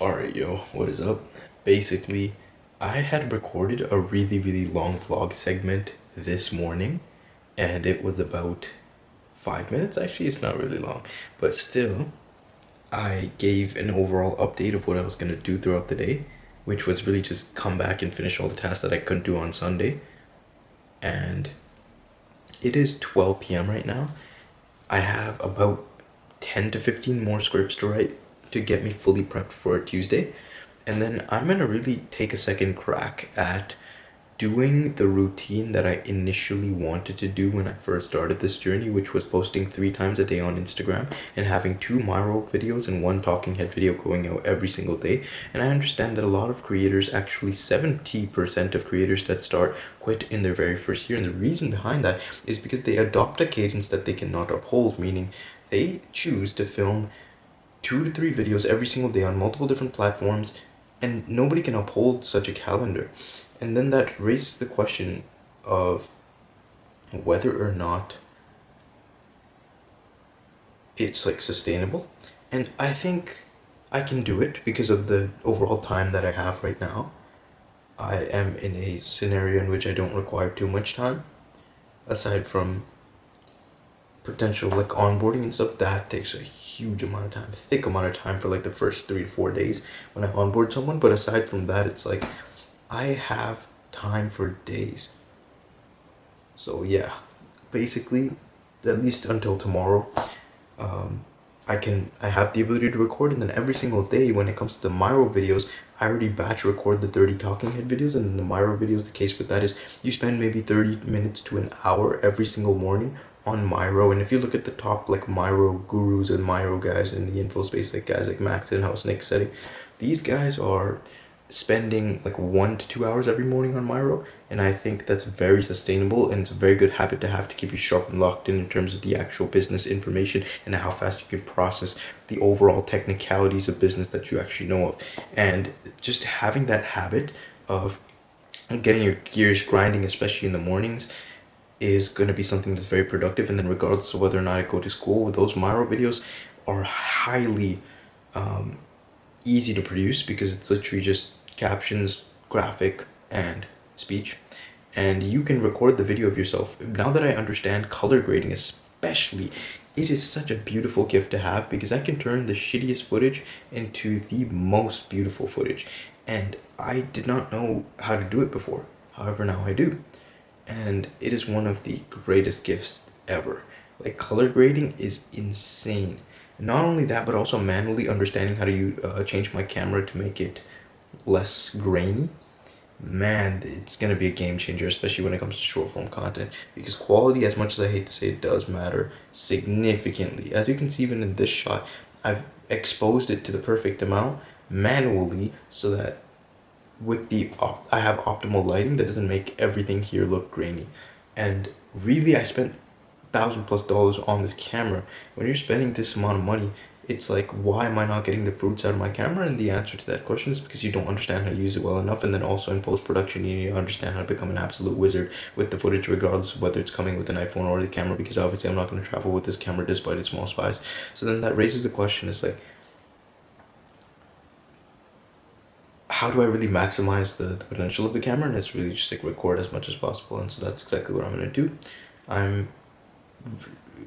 Alright, yo, what is up? Basically, I had recorded a really long vlog segment this morning, and it was about 5 minutes. Actually, it's not really long, but still, I gave an overall update of what I was gonna do throughout the day, which was really just come back and finish all the tasks that I couldn't do on Sunday. And it is 12 p.m. right now. I have about 10 to 15 more scripts to write to get me fully prepped for Tuesday. And then I'm gonna really take a second crack at doing the routine that I initially wanted to do when I first started this journey, which was posting 3 times a day on Instagram and having 2 Myro videos and 1 talking head video going out every single day. And I understand that a lot of creators, actually 70% of creators that start, quit in their very first year. And the reason behind that is because they adopt a cadence that they cannot uphold, meaning they choose to film 2 to 3 videos every single day on multiple different platforms, and nobody can uphold such a calendar. And then that raises the question of whether or not it's like sustainable. And I think I can do it because of the overall time that I have right now. I am in a scenario in which I don't require too much time, aside from potential like onboarding and stuff. That takes a huge amount of time, a thick amount of time for like the first 3 to 4 days when I onboard someone. But aside from that, it's like I have time for days. So yeah, basically, at least until tomorrow, um, I have the ability to record, and then every single day when it comes to the Myro videos, I already batch record the 30 talking head videos, and then the Myro videos, the case with that is you spend maybe 30 minutes to an hour every single morning on Myro. And if you look at the top like Myro gurus and Myro guys in the info space, like guys like Max and House Nick Setting, these guys are spending like 1 to 2 hours every morning on Myro, and I think that's very sustainable, and it's a very good habit to have to keep you sharp and locked in terms of the actual business information and how fast you can process the overall technicalities of business that you actually know of. And just having that habit of getting your gears grinding, especially in the mornings, is going to be something that's very productive. And then regardless of whether or not I go to school, those Myro videos are highly easy to produce because it's literally just captions, graphic, and speech. And you can record the video of yourself. Now that I understand color grading, especially, it is such a beautiful gift to have because I can turn the shittiest footage into the most beautiful footage. And I did not know how to do it before. However, now I do. And it is one of the greatest gifts ever. Like, color grading is insane. Not only that, but also manually understanding how to change my camera to make it less grainy. Man, it's gonna be a game changer, especially when it comes to short form content. Because quality, as much as I hate to say it, does matter significantly. As you can see, even in this shot, I've exposed it to the perfect amount manually so that with I have optimal lighting that doesn't make everything here look grainy. And really, I spent $1,000+ on this camera. When you're spending this amount of money, it's like, why am I not getting the fruits out of my camera? And the answer to that question is because you don't understand how to use it well enough. And then also in post-production, you need to understand how to become an absolute wizard with the footage, regardless of whether it's coming with an iPhone or the camera, because obviously I'm not going to travel with this camera despite its small size. So then that raises the question, is like, how do I really maximize the potential of the camera? And it's really just like record as much as possible. And so that's exactly what I'm going to do. I'm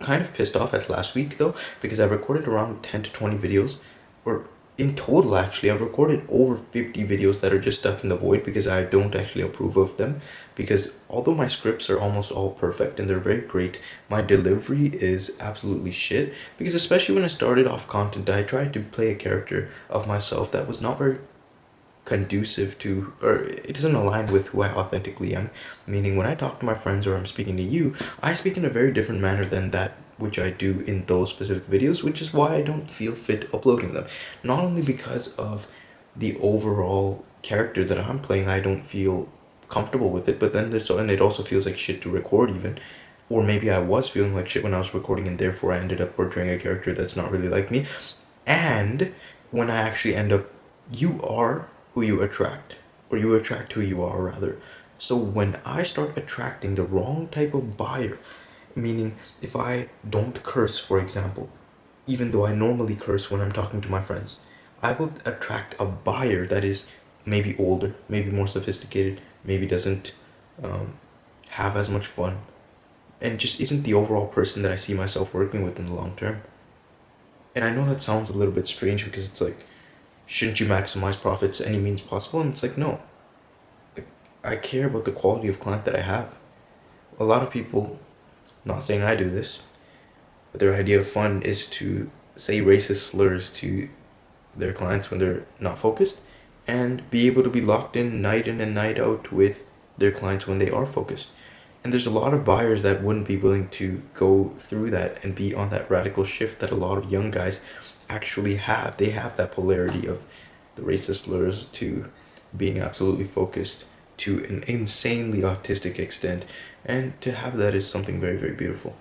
kind of pissed off at last week though, because I recorded around 10 to 20 videos, or in total actually I've recorded over 50 videos that are just stuck in the void because I don't actually approve of them. Because although my scripts are almost all perfect and they're very great, my delivery is absolutely shit. Because especially when I started off content, I tried to play a character of myself that was not very conducive to, or it doesn't align with who I authentically am. Meaning, when I talk to my friends or I'm speaking to you, I speak in a very different manner than that which I do in those specific videos, which is why I don't feel fit uploading them. Not only because of the overall character that I'm playing, I don't feel comfortable with it, but then and it also feels like shit to record even. Or maybe I was feeling like shit when I was recording, and therefore I ended up portraying a character that's not really like me. And when I actually end up, you are who you attract, or you attract who you are, rather. So when I start attracting the wrong type of buyer, meaning if I don't curse, for example, even though I normally curse when I'm talking to my friends, I will attract a buyer that is maybe older, maybe more sophisticated, maybe doesn't have as much fun, and just isn't the overall person that I see myself working with in the long term. And I know that sounds a little bit strange because it's like, shouldn't you maximize profits any means possible? And it's like, no. I care about the quality of client that I have. A lot of people, not saying I do this, but their idea of fun is to say racist slurs to their clients when they're not focused, and be able to be locked in and night out with their clients when they are focused. And there's a lot of buyers that wouldn't be willing to go through that and be on that radical shift that a lot of young guys actually have. They have that polarity of the racist slurs to being absolutely focused to an insanely autistic extent, and to have that is something very, very beautiful.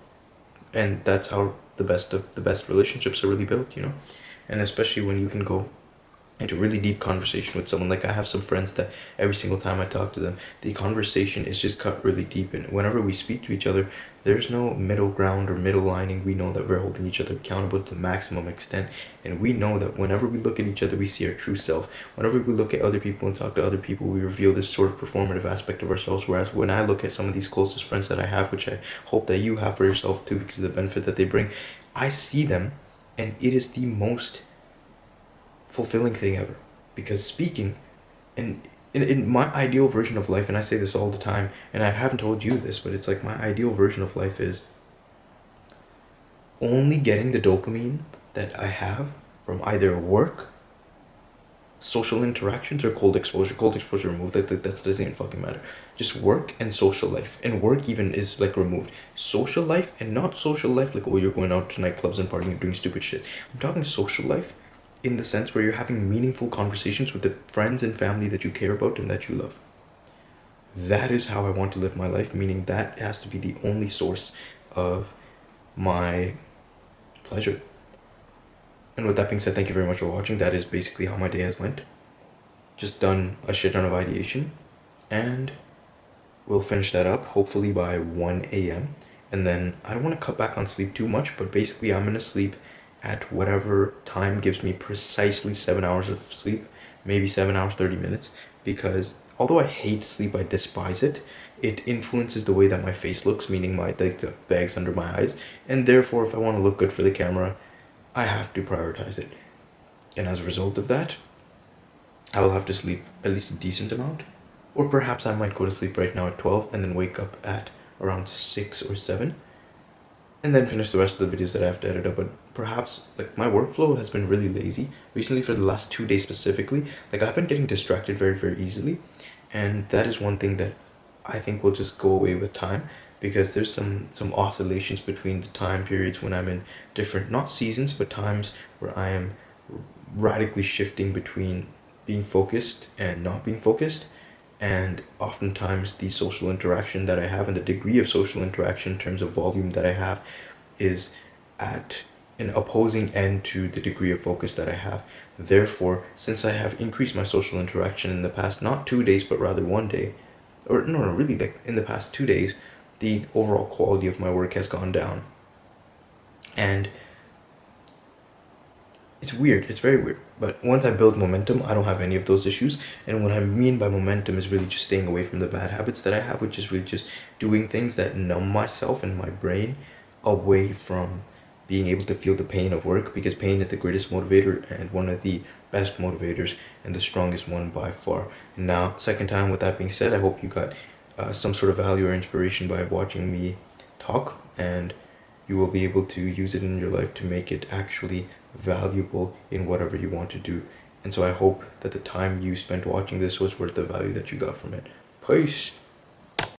And that's how the best relationships are really built, you know. And especially when you can go into really deep conversation with someone. Like, I have some friends that every single time I talk to them, the conversation is just cut really deep, and whenever we speak to each other, there's no middle ground or middle lining. We know that we're holding each other accountable to the maximum extent, and we know that whenever we look at each other, we see our true self. Whenever we look at other people and talk to other people, we reveal this sort of performative aspect of ourselves. Whereas when I look at some of these closest friends that I have, which I hope that you have for yourself too, because of the benefit that they bring, I see them, and it is the most fulfilling thing ever. Because speaking, and in my ideal version of life, and I say this all the time, and I haven't told you this, but it's like my ideal version of life is only getting the dopamine that I have from either work, social interactions, or cold exposure. Cold exposure removed, that doesn't even fucking matter. Just work and social life. And work even is like removed. Social life and not social life like, oh, you're going out to nightclubs and partying and doing stupid shit. I'm talking social life in the sense where you're having meaningful conversations with the friends and family that you care about and that you love. That is how I want to live my life, meaning that has to be the only source of my pleasure. And with that being said, thank you very much for watching. That is basically how my day has went. Just done a shit ton of ideation, and we'll finish that up hopefully by 1 a.m. And then I don't want to cut back on sleep too much, but basically I'm going to sleep at whatever time gives me precisely 7 hours of sleep, maybe 7 hours 30 minutes, because although I hate sleep, I despise it. It influences the way that my face looks, meaning my the bags under my eyes, and therefore if I want to look good for the camera, I have to prioritize it. And as a result of that, I will have to sleep at least a decent amount. Or perhaps I might go to sleep right now at 12 and then wake up at around 6 or 7, and then finish the rest of the videos that I have to edit up. But perhaps, like, my workflow has been really lazy recently for the last 2 days specifically. Like, I've been getting distracted very, very easily, and that is one thing that I think will just go away with time, because there's some oscillations between the time periods when I'm in different, not seasons, but times where I am radically shifting between being focused and not being focused. And oftentimes the social interaction that I have and the degree of social interaction in terms of volume that I have is at an opposing end to the degree of focus that I have. Therefore, since I have increased my social interaction in the past, not 2 days, but rather 1 day, or no, really, like in the past 2 days, the overall quality of my work has gone down. And it's weird, it's very weird. But once I build momentum, I don't have any of those issues. And what I mean by momentum is really just staying away from the bad habits that I have, which is really just doing things that numb myself and my brain away from being able to feel the pain of work, because pain is the greatest motivator and one of the best motivators and the strongest one by far. Now, second time, with that being said, I hope you got some sort of value or inspiration by watching me talk, and you will be able to use it in your life to make it actually valuable in whatever you want to do. And so I hope that the time you spent watching this was worth the value that you got from it. Peace.